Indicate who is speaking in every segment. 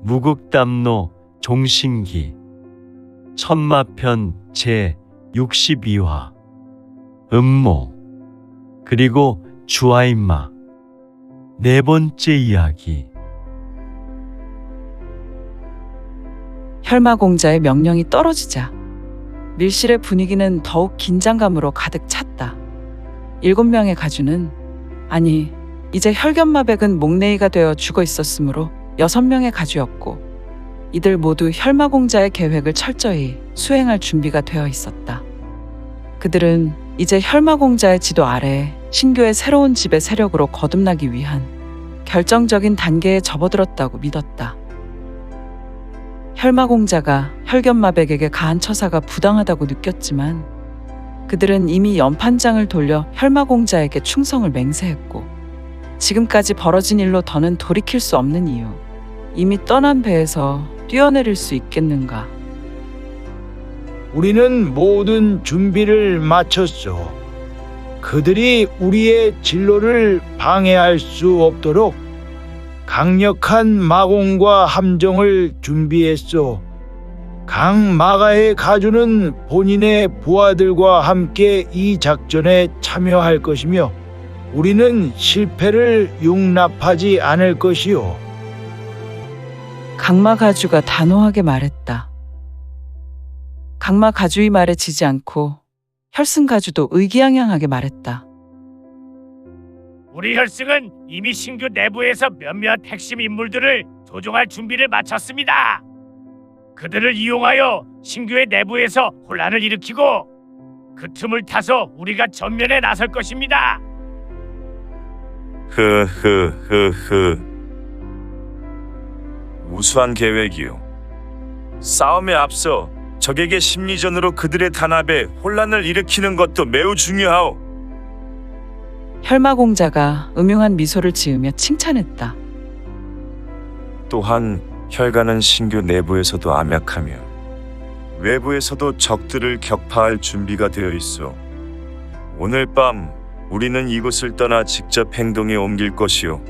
Speaker 1: 무극담노 종신기 천마편 제62화 음모 그리고 주아인마 네 번째 이야기.
Speaker 2: 혈마공자의 명령이 떨어지자 밀실의 분위기는 더욱 긴장감으로 가득 찼다. 7명의 가주는, 아니 이제 혈견마백은 목내이가 되어 죽어 있었으므로 6명의 가주였고, 이들 모두 혈마공자의 계획을 철저히 수행할 준비가 되어 있었다. 그들은 이제 혈마공자의 지도 아래 신교의 새로운 지배 세력으로 거듭나기 위한 결정적인 단계에 접어들었다고 믿었다. 혈마공자가 혈견마백에게 가한 처사가 부당하다고 느꼈지만 그들은 이미 연판장을 돌려 혈마공자에게 충성을 맹세했고, 지금까지 벌어진 일로 더는 돌이킬 수 없는 이유, 이미 떠난 배에서 뛰어내릴 수 있겠는가.
Speaker 3: 우리는 모든 준비를 마쳤소. 그들이 우리의 진로를 방해할 수 없도록 강력한 마공과 함정을 준비했소. 각 마가의 가주는 본인의 부하들과 함께 이 작전에 참여할 것이며 우리는 실패를 용납하지 않을 것이오.
Speaker 2: 강마 가주가 단호하게 말했다. 강마 가주의 말에 지지 않고 혈승 가주도 의기양양하게 말했다.
Speaker 4: 우리 혈승은 이미 신교 내부에서 몇몇 핵심 인물들을 조종할 준비를 마쳤습니다. 그들을 이용하여 신교의 내부에서 혼란을 일으키고 그 틈을 타서 우리가 전면에 나설 것입니다.
Speaker 5: 우수한 계획이요. 싸움에 앞서 적에게 심리전으로 그들의 단합에 혼란을 일으키는 것도 매우 중요하오.
Speaker 2: 혈마공자가 음흉한 미소를 지으며 칭찬했다.
Speaker 5: 또한 혈가는 신교 내부에서도 암약하며 외부에서도 적들을 격파할 준비가 되어 있어. 오늘 밤 우리는 이곳을 떠나 직접 행동에 옮길 것이오.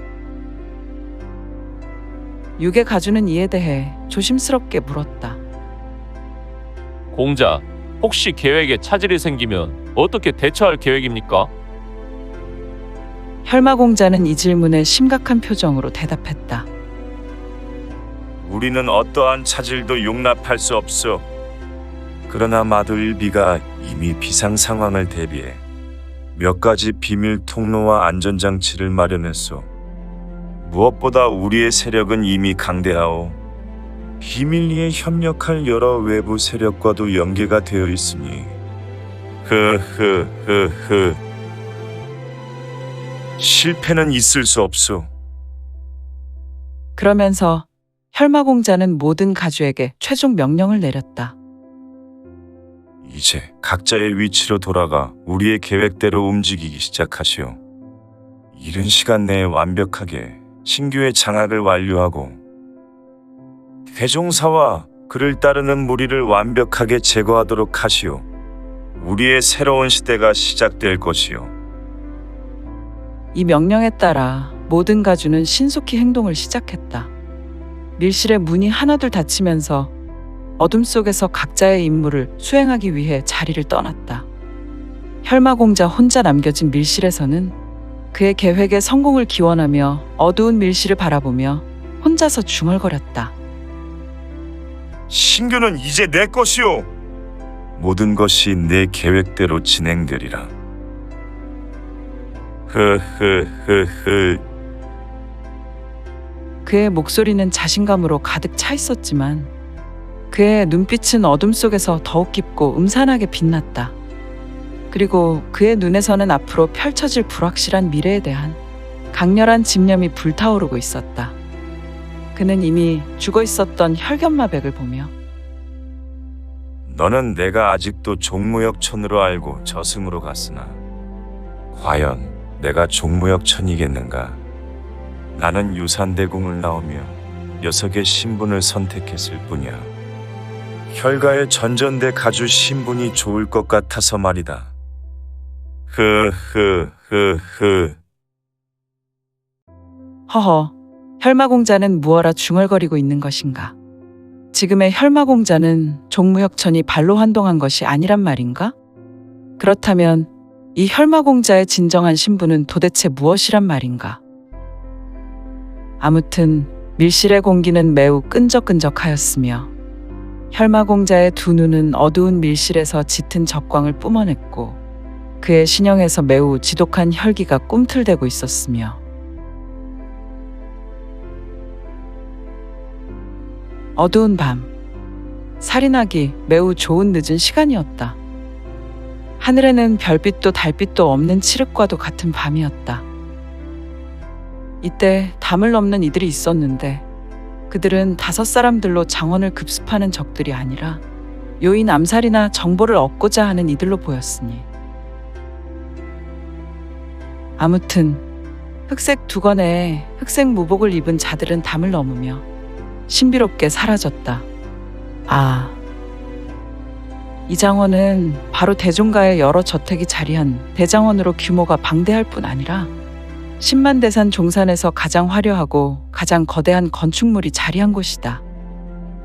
Speaker 2: 육의 가주는 이에 대해 조심스럽게 물었다.
Speaker 6: 공자, 혹시 계획에 차질이 생기면 어떻게 대처할 계획입니까?
Speaker 2: 혈마공자는 이 질문에 심각한 표정으로 대답했다.
Speaker 5: 우리는 어떠한 차질도 용납할 수 없어. 그러나 마도일비가 이미 비상 상황을 대비해 몇 가지 비밀 통로와 안전장치를 마련했소. 무엇보다 우리의 세력은 이미 강대하오. 비밀리에 협력할 여러 외부 세력과도 연계가 되어 있으니 실패는 있을 수 없소.
Speaker 2: 그러면서 혈마공자는 모든 가주에게 최종 명령을 내렸다.
Speaker 5: 이제 각자의 위치로 돌아가 우리의 계획대로 움직이기 시작하시오. 이른 시간 내에 완벽하게 신교의 장악을 완료하고 대종사와 그를 따르는 무리를 완벽하게 제거하도록 하시오. 우리의 새로운 시대가 시작될 것이오.
Speaker 2: 이 명령에 따라 모든 가주는 신속히 행동을 시작했다. 밀실의 문이 하나둘 닫히면서 어둠 속에서 각자의 임무를 수행하기 위해 자리를 떠났다. 혈마공자 혼자 남겨진 밀실에서는 그의 계획의 성공을 기원하며 어두운 밀실을 바라보며 혼자서 중얼거렸다.
Speaker 5: 신교는 이제 내 것이오. 모든 것이 내 계획대로 진행되리라.
Speaker 2: 그의 목소리는 자신감으로 가득 차 있었지만 그의 눈빛은 어둠 속에서 더욱 깊고 음산하게 빛났다. 그리고 그의 눈에서는 앞으로 펼쳐질 불확실한 미래에 대한 강렬한 집념이 불타오르고 있었다. 그는 이미 죽어 있었던 혈견마백을 보며
Speaker 5: 너는 내가 아직도 종무역천으로 알고 저승으로 갔으나 과연 내가 종무역천이겠는가? 나는 유산대궁을 나오며 녀석의 신분을 선택했을 뿐이야. 혈가의 전전대 가주 신분이 좋을 것 같아서 말이다.
Speaker 2: 허허, 혈마공자는 무어라 중얼거리고 있는 것인가? 지금의 혈마공자는 종무혁천이 발로 환동한 것이 아니란 말인가? 그렇다면 이 혈마공자의 진정한 신분은 도대체 무엇이란 말인가? 아무튼 밀실의 공기는 매우 끈적끈적하였으며 혈마공자의 두 눈은 어두운 밀실에서 짙은 적광을 뿜어냈고 그의 신형에서 매우 지독한 혈기가 꿈틀대고 있었으며 어두운 밤, 살인하기 매우 좋은 늦은 시간이었다. 하늘에는 별빛도 달빛도 없는 칠흑과도 같은 밤이었다. 이때 담을 넘는 이들이 있었는데 그들은 5사람들로 장원을 급습하는 적들이 아니라 요인 암살이나 정보를 얻고자 하는 이들로 보였으니 아무튼 흑색 두건에 흑색 무복을 입은 자들은 담을 넘으며 신비롭게 사라졌다. 아, 이 장원은 바로 대종가의 여러 저택이 자리한 대장원으로 규모가 방대할 뿐 아니라 10만 대산 종산에서 가장 화려하고 가장 거대한 건축물이 자리한 곳이다.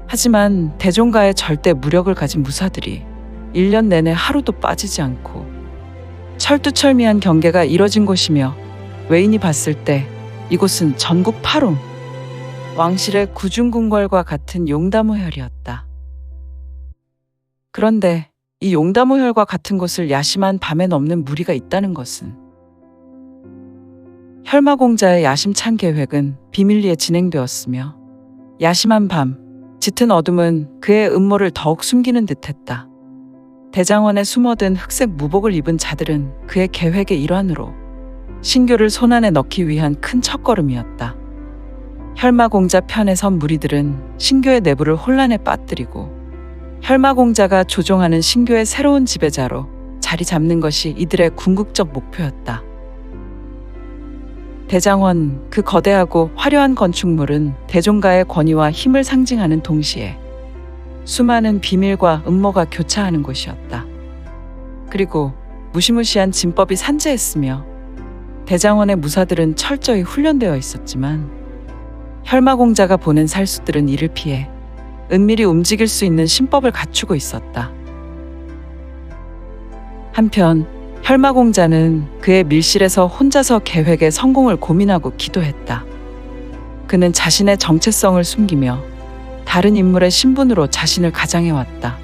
Speaker 2: 하지만 대종가의 절대 무력을 가진 무사들이 1년 내내 하루도 빠지지 않고 철두철미한 경계가 이뤄진 곳이며 외인이 봤을 때 이곳은 전국 파롱, 왕실의 구중궁궐과 같은 용다모혈이었다. 그런데 이 용다모혈과 같은 곳을 야심한 밤에 넘는 무리가 있다는 것은 혈마공자의 야심찬 계획은 비밀리에 진행되었으며 야심한 밤, 짙은 어둠은 그의 음모를 더욱 숨기는 듯했다. 대장원에 숨어든 흑색 무복을 입은 자들은 그의 계획의 일환으로 신교를 손안에 넣기 위한 큰 첫걸음이었다. 혈마공자 편에 선 무리들은 신교의 내부를 혼란에 빠뜨리고 혈마공자가 조종하는 신교의 새로운 지배자로 자리 잡는 것이 이들의 궁극적 목표였다. 대장원, 그 거대하고 화려한 건축물은 대종가의 권위와 힘을 상징하는 동시에 수많은 비밀과 음모가 교차하는 곳이었다. 그리고 무시무시한 진법이 산재했으며 대장원의 무사들은 철저히 훈련되어 있었지만 혈마공자가 보낸 살수들은 이를 피해 은밀히 움직일 수 있는 신법을 갖추고 있었다. 한편 혈마공자는 그의 밀실에서 혼자서 계획의 성공을 고민하고 기도했다. 그는 자신의 정체성을 숨기며 다른 인물의 신분으로 자신을 가장해왔다.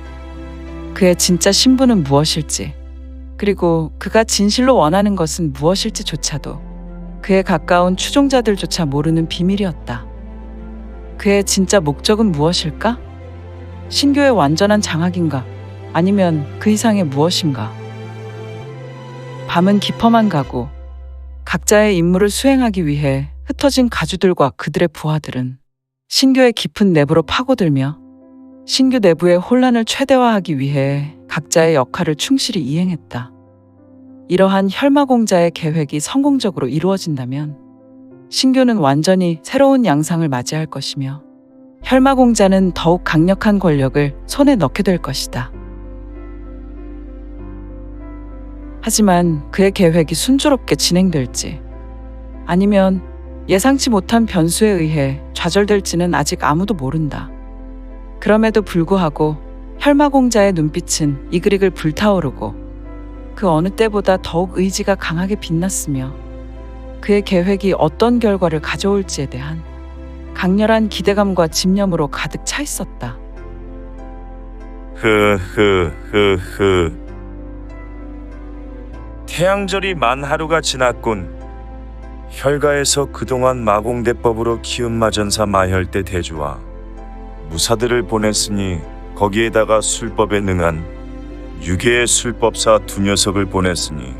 Speaker 2: 그의 진짜 신분은 무엇일지, 그리고 그가 진실로 원하는 것은 무엇일지조차도 그에 가까운 추종자들조차 모르는 비밀이었다. 그의 진짜 목적은 무엇일까? 신교의 완전한 장악인가? 아니면 그 이상의 무엇인가? 밤은 깊어만 가고 각자의 임무를 수행하기 위해 흩어진 가주들과 그들의 부하들은 신교의 깊은 내부로 파고들며 신교 내부의 혼란을 최대화하기 위해 각자의 역할을 충실히 이행했다. 이러한 혈마공자의 계획이 성공적으로 이루어진다면 신교는 완전히 새로운 양상을 맞이할 것이며 혈마공자는 더욱 강력한 권력을 손에 넣게 될 것이다. 하지만 그의 계획이 순조롭게 진행될지 아니면 예상치 못한 변수에 의해 좌절될지는 아직 아무도 모른다. 그럼에도 불구하고 혈마공자의 눈빛은 이글이글 불타오르고 그 어느 때보다 더욱 의지가 강하게 빛났으며 그의 계획이 어떤 결과를 가져올지에 대한 강렬한 기대감과 집념으로 가득 차 있었다.
Speaker 5: 태양절이 만 하루가 지났군. 혈가에서 그동안 마공대법으로 키운 마전사 마혈대 대주와 무사들을 보냈으니 거기에다가 술법에 능한 6개의 술법사 2녀석을 보냈으니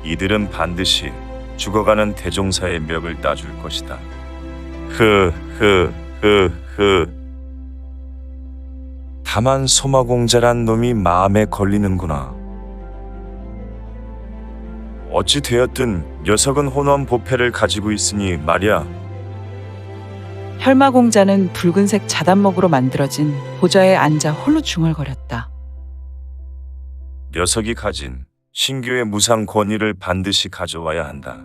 Speaker 5: 이들은 반드시 죽어가는 대종사의 멱을 따줄 것이다. 다만 소마공자란 놈이 마음에 걸리는구나. 어찌 되었든 녀석은 혼원 보패를 가지고 있으니 말이야.
Speaker 2: 혈마공자는 붉은색 자단목으로 만들어진 보좌에 앉아 홀로 중얼거렸다.
Speaker 5: 녀석이 가진 신교의 무상 권위를 반드시 가져와야 한다.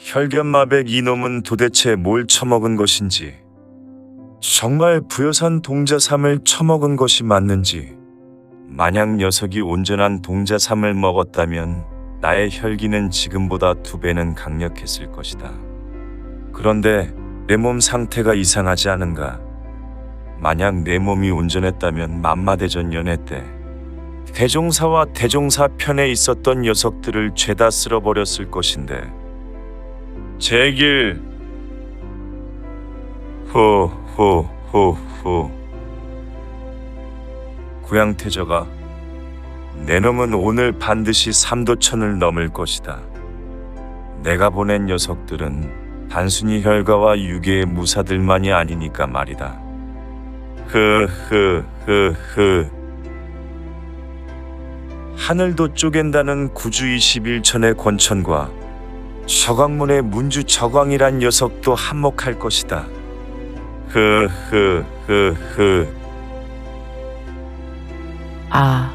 Speaker 5: 혈견마백 이놈은 도대체 뭘 처먹은 것인지, 정말 부여산 동자삼을 처먹은 것이 맞는지, 만약 녀석이 온전한 동자삼을 먹었다면 나의 혈기는 지금보다 2배는 강력했을 것이다. 그런데 내 몸 상태가 이상하지 않은가? 만약 내 몸이 온전했다면 만마대전 연회 때 대종사와 대종사 편에 있었던 녀석들을 죄다 쓸어버렸을 것인데. 제길 호호호호. 구양태저가, 내 놈은 오늘 반드시 3도천을 넘을 것이다. 내가 보낸 녀석들은 단순히 혈가와 유계의 무사들만이 아니니까 말이다. 하늘도 쪼갠다는 구주 21천의 권천과 저광문의 문주 저광이란 녀석도 한몫할 것이다.
Speaker 2: 아,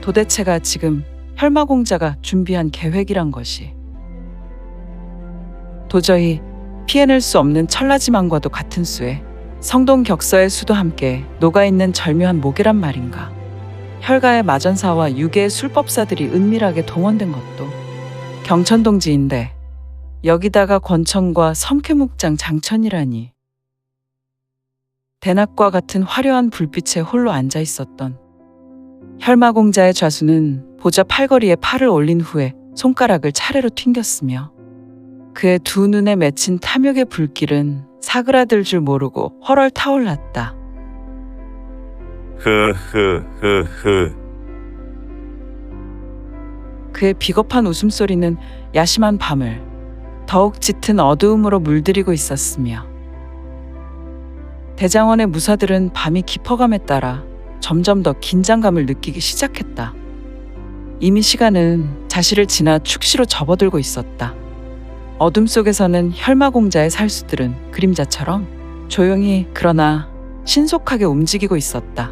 Speaker 2: 도대체가 지금 혈마공자가 준비한 계획이란 것이 도저히 피해낼 수 없는 천라지망과도 같은 수에 성동격서의 수도 함께 녹아있는 절묘한 모계란 말인가. 혈가의 마전사와 유계의 술법사들이 은밀하게 동원된 것도 경천동지인데 여기다가 권천과 섬쾌묵장 장천이라니. 대낮과 같은 화려한 불빛에 홀로 앉아 있었던 혈마공자의 좌수는 보자 팔걸이에 팔을 올린 후에 손가락을 차례로 튕겼으며 그의 두 눈에 맺힌 탐욕의 불길은 사그라들 줄 모르고 헐헐 타올랐다. 그의 비겁한 웃음소리는 야심한 밤을 더욱 짙은 어두움으로 물들이고 있었으며 대장원의 무사들은 밤이 깊어감에 따라 점점 더 긴장감을 느끼기 시작했다. 이미 시간은 자실을 지나 축시로 접어들고 있었다. 어둠 속에서는 혈마공자의 살수들은 그림자처럼 조용히 그러나 신속하게 움직이고 있었다.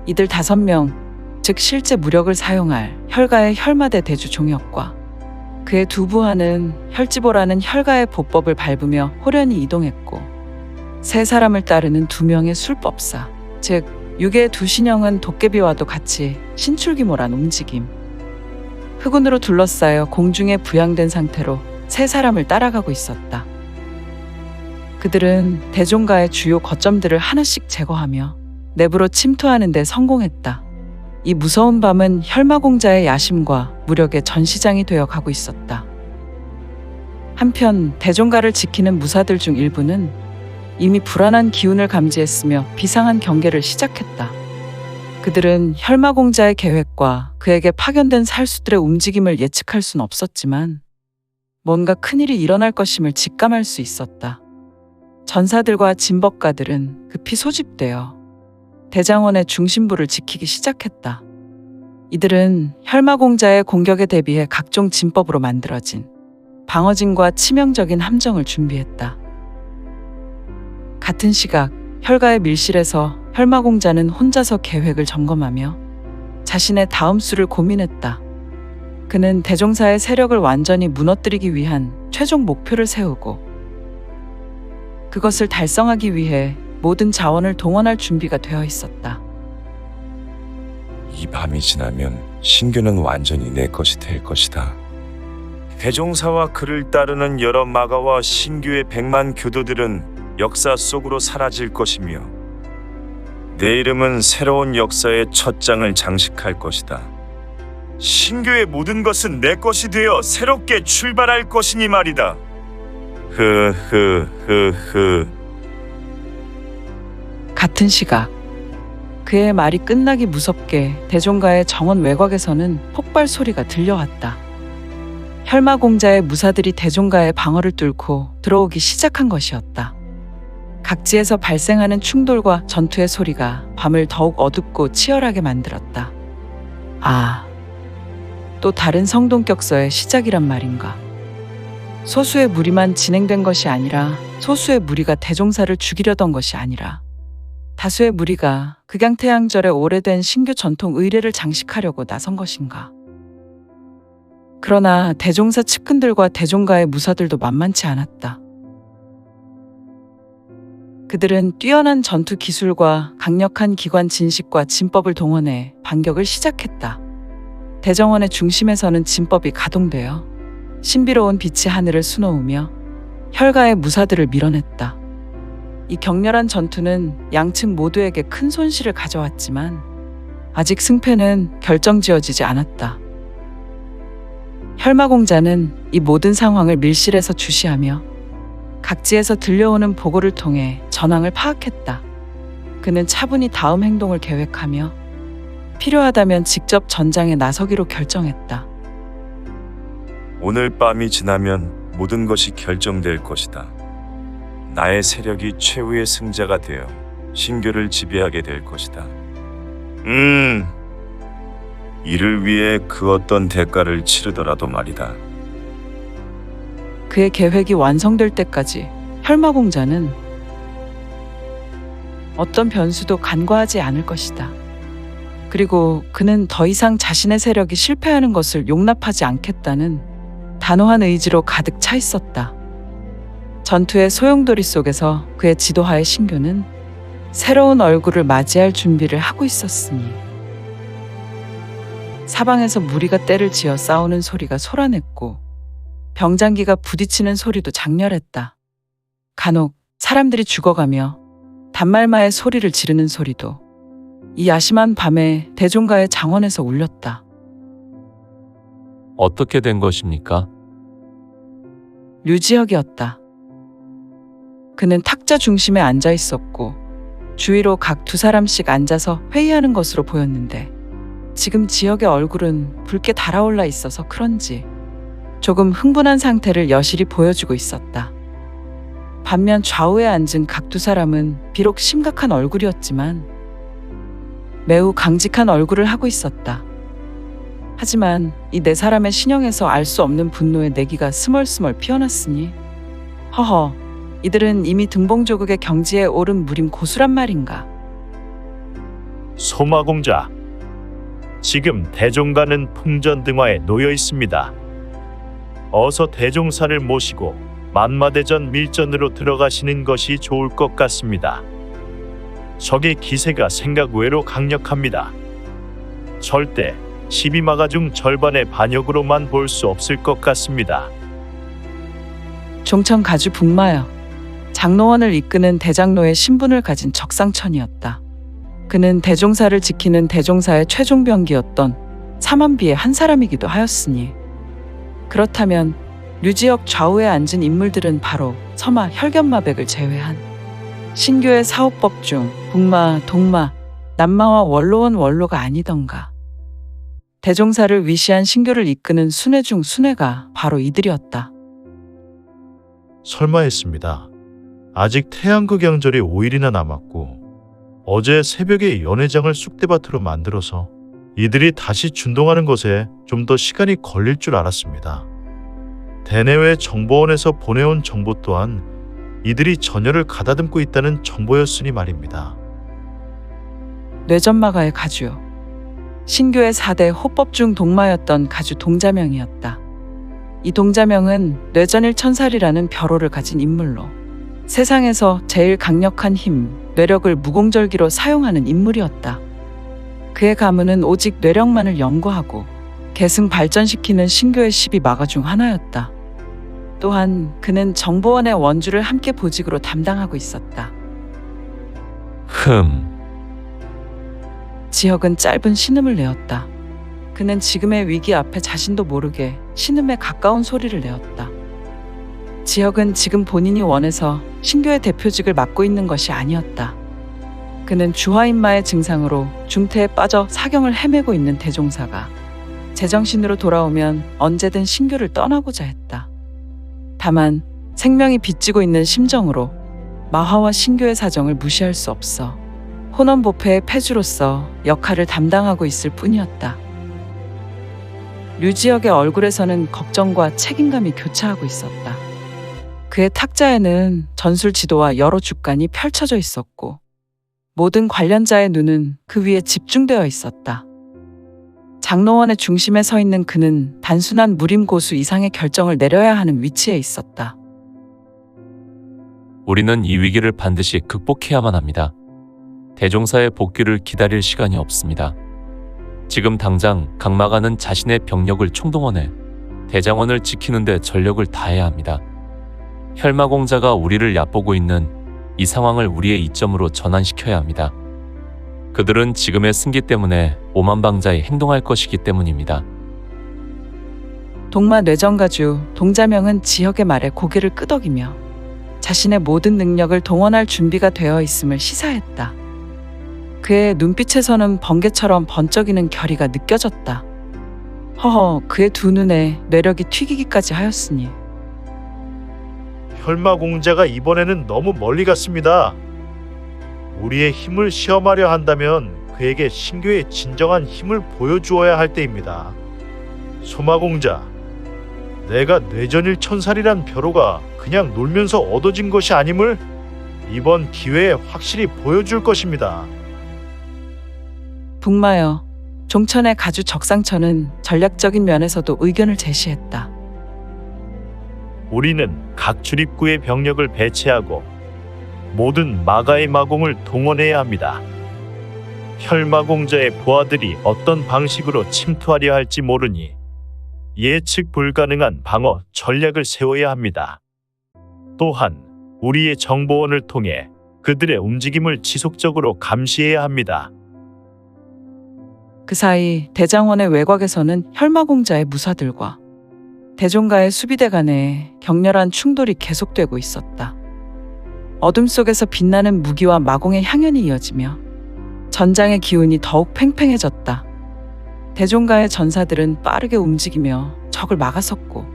Speaker 2: 이들 5명, 즉 실제 무력을 사용할 혈가의 혈마대 대주 종혁과 그의 두 부하는 혈지보라는 혈가의 보법을 밟으며 호련히 이동했고 3사람을 따르는 2명의 술법사, 즉 유계의 2신형은 도깨비와도 같이 신출귀몰한 움직임. 흑운으로 둘러싸여 공중에 부양된 상태로 3사람을 따라가고 있었다. 그들은 대종가의 주요 거점들을 하나씩 제거하며 내부로 침투하는 데 성공했다. 이 무서운 밤은 혈마공자의 야심과 무력의 전시장이 되어 가고 있었다. 한편 대종가를 지키는 무사들 중 일부는 이미 불안한 기운을 감지했으며 비상한 경계를 시작했다. 그들은 혈마공자의 계획과 그에게 파견된 살수들의 움직임을 예측할 순 없었지만 뭔가 큰일이 일어날 것임을 직감할 수 있었다. 전사들과 진법가들은 급히 소집되어 대장원의 중심부를 지키기 시작했다. 이들은 혈마공자의 공격에 대비해 각종 진법으로 만들어진 방어진과 치명적인 함정을 준비했다. 같은 시각 혈가의 밀실에서 혈마공자는 혼자서 계획을 점검하며 자신의 다음 수를 고민했다. 그는 대종사의 세력을 완전히 무너뜨리기 위한 최종 목표를 세우고 그것을 달성하기 위해 모든 자원을 동원할 준비가 되어 있었다.
Speaker 5: 이 밤이 지나면 신규는 완전히 내 것이 될 것이다. 대종사와 그를 따르는 여러 마가와 신규의 100만 교도들은 역사 속으로 사라질 것이며 내 이름은 새로운 역사의 첫 장을 장식할 것이다. 신교의 모든 것은 내 것이 되어 새롭게 출발할 것이니 말이다.
Speaker 2: 같은 시각 그의 말이 끝나기 무섭게 대종가의 정원 외곽에서는 폭발 소리가 들려왔다. 혈마공자의 무사들이 대종가의 방어를 뚫고 들어오기 시작한 것이었다. 각지에서 발생하는 충돌과 전투의 소리가 밤을 더욱 어둡고 치열하게 만들었다. 아, 또 다른 성동격서의 시작이란 말인가. 소수의 무리만 진행된 것이 아니라 소수의 무리가 대종사를 죽이려던 것이 아니라 다수의 무리가 극양태양절의 오래된 신교 전통 의례를 장식하려고 나선 것인가. 그러나 대종사 측근들과 대종가의 무사들도 만만치 않았다. 그들은 뛰어난 전투 기술과 강력한 기관 진식과 진법을 동원해 반격을 시작했다. 대정원의 중심에서는 진법이 가동되어 신비로운 빛이 하늘을 수놓으며 혈가의 무사들을 밀어냈다. 이 격렬한 전투는 양측 모두에게 큰 손실을 가져왔지만 아직 승패는 결정지어지지 않았다. 혈마공자는 이 모든 상황을 밀실에서 주시하며 각지에서 들려오는 보고를 통해 전황을 파악했다. 그는 차분히 다음 행동을 계획하며 필요하다면 직접 전장에 나서기로 결정했다.
Speaker 5: 오늘 밤이 지나면 모든 것이 결정될 것이다. 나의 세력이 최후의 승자가 되어 신교를 지배하게 될 것이다. 이를 위해 그 어떤 대가를 치르더라도 말이다.
Speaker 2: 그의 계획이 완성될 때까지 혈마공자는 어떤 변수도 간과하지 않을 것이다. 그리고 그는 더 이상 자신의 세력이 실패하는 것을 용납하지 않겠다는 단호한 의지로 가득 차 있었다. 전투의 소용돌이 속에서 그의 지도하에 신교는 새로운 얼굴을 맞이할 준비를 하고 있었으니 사방에서 무리가 떼를 지어 싸우는 소리가 솟아냈고 병장기가 부딪히는 소리도 장렬했다. 간혹 사람들이 죽어가며 단말마의 소리를 지르는 소리도 이 야심한 밤에 대종가의 장원에서 울렸다.
Speaker 6: 어떻게 된 것입니까?
Speaker 2: 류지혁이었다. 그는 탁자 중심에 앉아 있었고 주위로 각 두 사람씩 앉아서 회의하는 것으로 보였는데 지금 지혁의 얼굴은 붉게 달아올라 있어서 그런지 조금 흥분한 상태를 여실히 보여주고 있었다. 반면 좌우에 앉은 각 두 사람은 비록 심각한 얼굴이었지만 매우 강직한 얼굴을 하고 있었다. 하지만 이 네 사람의 신형에서 알 수 없는 분노의 내기가 스멀스멀 피어났으니 허허, 이들은 이미 등봉조국의 경지에 오른 무림 고수란 말인가.
Speaker 7: 소마공자, 지금 대종가는 풍전등화에 놓여 있습니다. 어서 대종사를 모시고 만마대전 밀전으로 들어가시는 것이 좋을 것 같습니다. 적의 기세가 생각 외로 강력합니다. 절대 12마가 중 절반의 반역으로만 볼 수 없을 것 같습니다.
Speaker 2: 종천 가주 북마여, 장로원을 이끄는 대장로의 신분을 가진 적상천이었다. 그는 대종사를 지키는 대종사의 최종병기였던 사만비의 한 사람이기도 하였으니 그렇다면 류지혁 좌우에 앉은 인물들은 바로 서마 혈견마백을 제외한 신교의 사호법 중 북마, 동마, 남마와 원로원 원로가 아니던가. 대종사를 위시한 신교를 이끄는 순회 중 순회가 바로 이들이었다.
Speaker 7: 설마 했습니다. 아직 태양극양절이 5일이나 남았고 어제 새벽에 연회장을 쑥대밭으로 만들어서 이들이 다시 준동하는 것에 좀 더 시간이 걸릴 줄 알았습니다. 대내외 정보원에서 보내온 정보 또한 이들이 전열을 가다듬고 있다는 정보였으니 말입니다.
Speaker 2: 뇌전마가의 가주요. 신교의 4대 호법 중 동마였던 가주 동자명이었다. 이 동자명은 뇌전일천살이라는 벼로를 가진 인물로 세상에서 제일 강력한 힘, 뇌력을 무공절기로 사용하는 인물이었다. 그의 가문은 오직 뇌력만을 연구하고 계승 발전시키는 신교의 12마가 중 하나였다. 또한 그는 정보원의 원주를 함께 보직으로 담당하고 있었다. 지혁은 짧은 신음을 내었다. 그는 지금의 위기 앞에 자신도 모르게 신음에 가까운 소리를 내었다. 지혁은 지금 본인이 원해서 신교의 대표직을 맡고 있는 것이 아니었다. 그는 주화인마의 증상으로 중태에 빠져 사경을 헤매고 있는 대종사가 제정신으로 돌아오면 언제든 신교를 떠나고자 했다. 다만 생명이 빚지고 있는 심정으로 마화와 신교의 사정을 무시할 수 없어 혼원보패의 패주로서 역할을 담당하고 있을 뿐이었다. 류지혁의 얼굴에서는 걱정과 책임감이 교차하고 있었다. 그의 탁자에는 전술 지도와 여러 주간이 펼쳐져 있었고 모든 관련자의 눈은 그 위에 집중되어 있었다. 장로원의 중심에 서 있는 그는 단순한 무림고수 이상의 결정을 내려야 하는 위치에 있었다.
Speaker 6: 우리는 이 위기를 반드시 극복해야만 합니다. 대종사의 복귀를 기다릴 시간이 없습니다. 지금 당장 강마가는 자신의 병력을 총동원해 대장원을 지키는 데 전력을 다해야 합니다. 혈마공자가 우리를 얕보고 있는 이 상황을 우리의 이점으로 전환시켜야 합니다. 그들은 지금의 승기 때문에 오만방자히 행동할 것이기 때문입니다.
Speaker 2: 동마 뇌정가주 동자명은 지역의 말에 고개를 끄덕이며 자신의 모든 능력을 동원할 준비가 되어 있음을 시사했다. 그의 눈빛에서는 번개처럼 번쩍이는 결의가 느껴졌다. 허허, 그의 두 눈에 뇌력이 튀기기까지 하였으니
Speaker 7: 혈마공자가 이번에는 너무 멀리 갔습니다. 우리의 힘을 시험하려 한다면 그에게 신교의 진정한 힘을 보여주어야 할 때입니다. 소마공자, 내가 뇌전일 천살이란 벼로가 그냥 놀면서 얻어진 것이 아님을 이번 기회에 확실히 보여줄 것입니다.
Speaker 2: 북마여, 종천의 가주 적상천은 전략적인 면에서도 의견을 제시했다.
Speaker 7: 우리는 각 출입구의 병력을 배치하고 모든 마가의 마공을 동원해야 합니다. 혈마공자의 부하들이 어떤 방식으로 침투하려 할지 모르니 예측 불가능한 방어 전략을 세워야 합니다. 또한 우리의 정보원을 통해 그들의 움직임을 지속적으로 감시해야 합니다.
Speaker 2: 그 사이 대장원의 외곽에서는 혈마공자의 무사들과 대종가의 수비대 간에 격렬한 충돌이 계속되고 있었다. 어둠 속에서 빛나는 무기와 마공의 향연이 이어지며 전장의 기운이 더욱 팽팽해졌다. 대종가의 전사들은 빠르게 움직이며 적을 막아섰고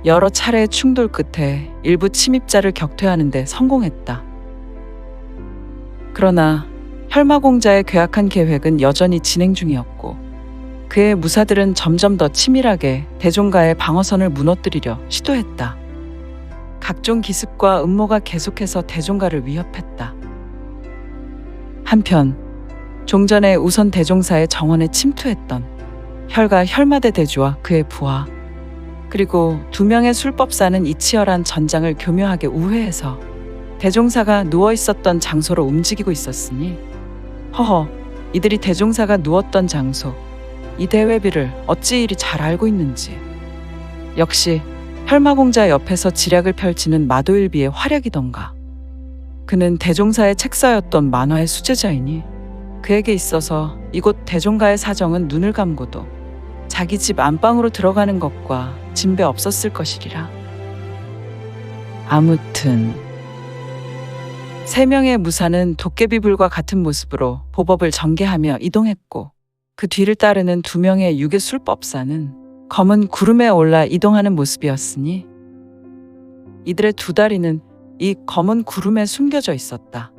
Speaker 2: 여러 차례의 충돌 끝에 일부 침입자를 격퇴하는 데 성공했다. 그러나 혈마공자의 괴악한 계획은 여전히 진행 중이었고 그의 무사들은 점점 더 치밀하게 대종가의 방어선을 무너뜨리려 시도했다. 각종 기습과 음모가 계속해서 대종가를 위협했다. 한편 종전에 우선 대종사의 정원에 침투했던 혈과 혈마대 대주와 그의 부하 그리고 2명의 술법사는 이 치열한 전장을 교묘하게 우회해서 대종사가 누워있었던 장소로 움직이고 있었으니 허허, 이들이 대종사가 누웠던 장소, 이 대회비를 어찌 이리 잘 알고 있는지. 역시 혈마공자 옆에서 지략을 펼치는 마도일비의 활약이던가. 그는 대종사의 책사였던 만화의 수제자이니 그에게 있어서 이곳 대종가의 사정은 눈을 감고도 자기 집 안방으로 들어가는 것과 진배 없었을 것이리라. 아무튼 3명의 무사는 도깨비불과 같은 모습으로 보법을 전개하며 이동했고 그 뒤를 따르는 2명의 유괴 술법사는 검은 구름에 올라 이동하는 모습이었으니 이들의 2다리는 이 검은 구름에 숨겨져 있었다.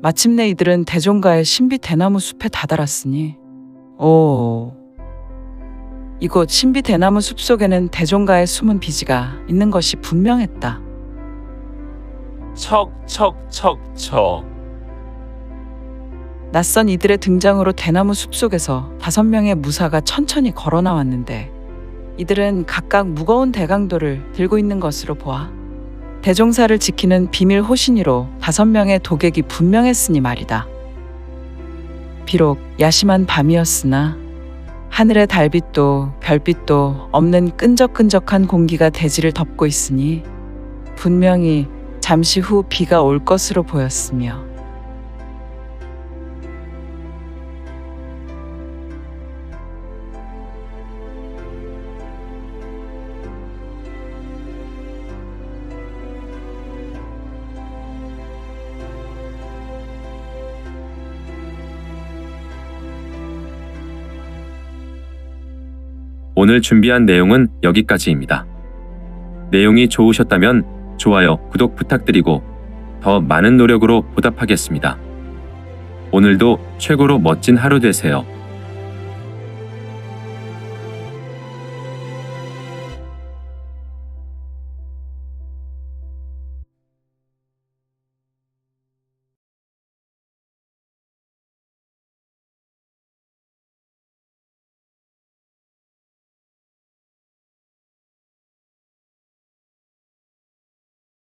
Speaker 2: 마침내 이들은 대종가의 신비 대나무 숲에 다다랐으니 이곳 신비 대나무 숲 속에는 대종가의 숨은 비지가 있는 것이 분명했다.
Speaker 6: 척척척척.
Speaker 2: 낯선 이들의 등장으로 대나무 숲속에서 5명의 무사가 천천히 걸어 나왔는데 이들은 각각 무거운 대강도를 들고 있는 것으로 보아 대종사를 지키는 비밀 호신이로 5명의 도객이 분명했으니 말이다. 비록 야심한 밤이었으나 하늘의 달빛도 별빛도 없는 끈적끈적한 공기가 대지를 덮고 있으니 분명히 잠시 후 비가 올 것으로 보였으며
Speaker 8: 오늘 준비한 내용은 여기까지입니다. 내용이 좋으셨다면 좋아요, 구독 부탁드리고 더 많은 노력으로 보답하겠습니다. 오늘도 최고로 멋진 하루 되세요.